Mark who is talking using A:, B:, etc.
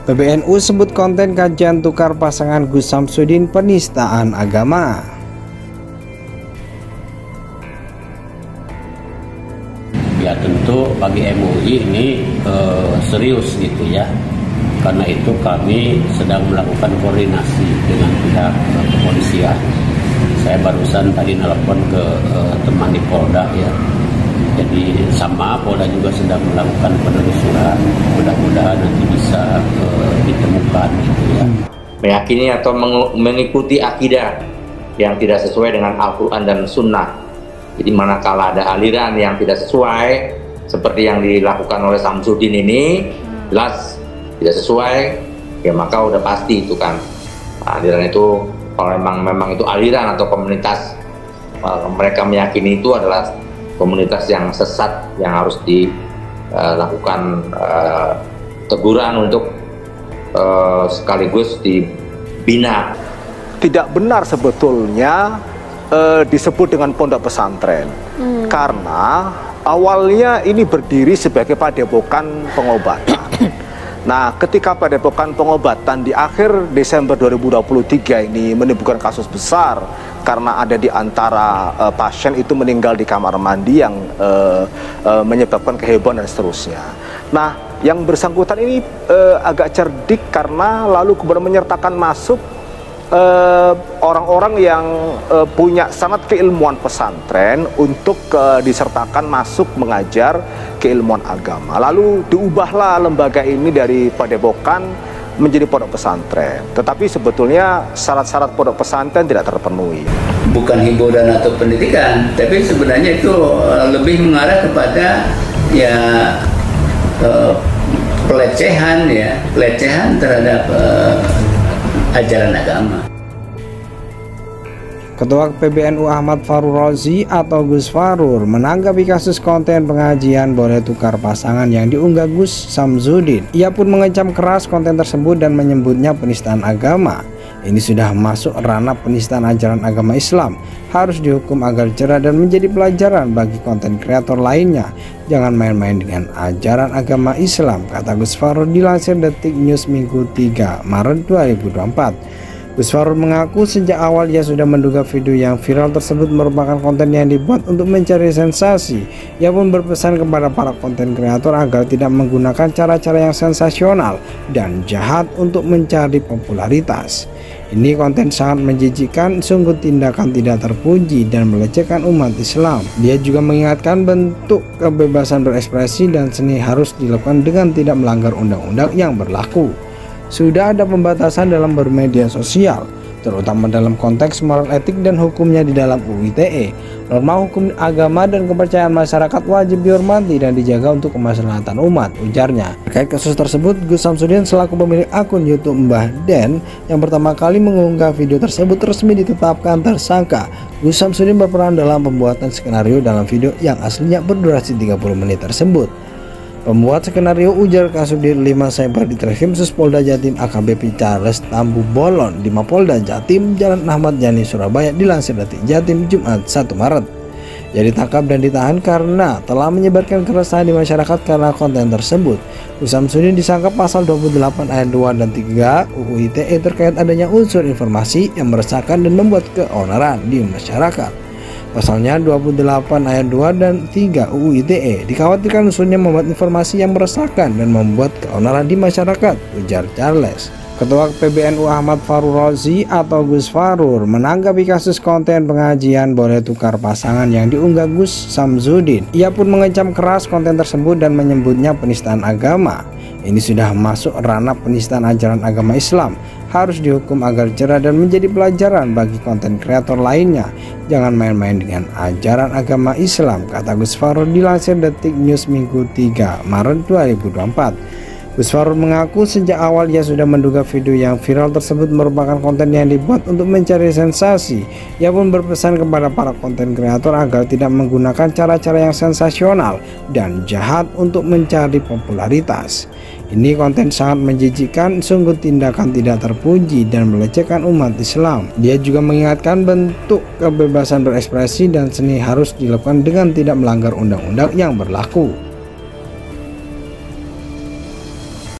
A: PBNU sebut konten kajian tukar pasangan Gus Samsudin penistaan agama.
B: Ya tentu bagi MUI ini serius gitu ya. Karena itu kami sedang melakukan koordinasi dengan pihak kepolisian. Saya barusan tadi nelpon ke teman di Polda ya. Jadi sama Polda juga sedang melakukan penelusuran. Mudah-mudahan nanti bisa ditemukan gitu ya.
C: Meyakini atau mengikuti akidah yang tidak sesuai dengan Al-Quran dan Sunnah. Jadi manakala ada aliran yang tidak sesuai seperti yang dilakukan oleh Samsudin ini, jelas tidak sesuai, ya maka udah pasti itu kan aliran itu, kalau memang itu aliran atau komunitas mereka meyakini itu adalah komunitas yang sesat yang harus dilakukan teguran untuk sekaligus dibina.
D: Tidak benar sebetulnya disebut dengan pondok pesantren karena awalnya ini berdiri sebagai padepokan pengobatan. Nah, ketika padepokan pengobatan di akhir Desember 2023 ini menimbulkan kasus besar karena ada di antara pasien itu meninggal di kamar mandi yang menyebabkan kehebohan dan seterusnya. Nah, yang bersangkutan ini agak cerdik karena lalu kemudian menyertakan masuk orang-orang yang punya sanad keilmuan pesantren untuk disertakan masuk mengajar keilmuan agama. Lalu diubahlah lembaga ini dari padepokan menjadi pondok pesantren. Tetapi sebetulnya syarat-syarat pondok pesantren tidak terpenuhi.
E: Bukan hiburan atau pendidikan, tapi sebenarnya itu lebih mengarah kepada ya pelecehan ya, pelecehan terhadap ajaran agama.
A: Ketua PBNU Ahmad Farur Razi atau Gus Farur menanggapi kasus konten pengajian boleh tukar pasangan yang diunggah Gus Samsudin. Ia pun mengecam keras konten tersebut dan menyebutnya penistaan agama. Ini sudah masuk ranah penistaan ajaran agama Islam, harus dihukum agar jerah dan menjadi pelajaran bagi konten kreator lainnya. Jangan main-main dengan ajaran agama Islam, kata Gus Farur dilansir Detik News Minggu 3 Maret 2024. Gus Farur mengaku sejak awal ia sudah menduga video yang viral tersebut merupakan konten yang dibuat untuk mencari sensasi. Ia pun berpesan kepada para konten kreator agar tidak menggunakan cara-cara yang sensasional dan jahat untuk mencari popularitas. Ini konten sangat menjijikkan, sungguh tindakan tidak terpuji dan melecehkan umat Islam. Dia juga mengingatkan bentuk kebebasan berekspresi dan seni harus dilakukan dengan tidak melanggar undang-undang yang berlaku. Sudah ada pembatasan dalam bermedia sosial, terutama dalam konteks moral etik dan hukumnya di dalam UU ITE. Norma hukum agama dan kepercayaan masyarakat wajib dihormati dan dijaga untuk kemaslahatan umat, ujarnya. Terkait kasus tersebut, Gus Samsudin selaku pemilik akun YouTube Mbah Den yang pertama kali mengunggah video tersebut resmi ditetapkan tersangka. Gus Samsudin berperan dalam pembuatan skenario dalam video yang aslinya berdurasi 30 menit tersebut. Pembuat skenario ujar Kasubdit 5 Cyber Ditreskrim Sus Polda Jatim AKBP Charles Tambu Bolon di Mapolda Jatim Jalan Ahmad Yani Surabaya dilansir Detik Jatim Jumat 1 Maret. Ia ditangkap dan ditahan karena telah menyebarkan keresahan di masyarakat karena konten tersebut. Gus Samsudin disangka pasal 28 ayat 2 dan 3 UU ITE terkait adanya unsur informasi yang meresahkan dan membuat keonaran di masyarakat. Pasalnya 28 ayat 2 dan 3 UU ITE dikhawatirkan unsurnya membuat informasi yang meresahkan dan membuat keonaran di masyarakat, ujar Charles. Ketua PBNU Ahmad Farur Razi atau Gus Farur menanggapi kasus konten pengajian boleh tukar pasangan yang diunggah Gus Samsudin. Ia pun mengecam keras konten tersebut dan menyebutnya penistaan agama. Ini sudah masuk ranah penistaan ajaran agama Islam, harus dihukum agar jerah dan menjadi pelajaran bagi konten kreator lainnya. Jangan main-main dengan ajaran agama Islam, kata Gus Farur dilansir Detik News Minggu 3 Maret 2024. Gus Farur mengaku sejak awal ia sudah menduga video yang viral tersebut merupakan konten yang dibuat untuk mencari sensasi. Ia pun berpesan kepada para konten kreator agar tidak menggunakan cara-cara yang sensasional dan jahat untuk mencari popularitas. Ini konten sangat menjijikkan, sungguh tindakan tidak terpuji dan melecehkan umat Islam. Dia juga mengingatkan bentuk kebebasan berekspresi dan seni harus dilakukan dengan tidak melanggar undang-undang yang berlaku.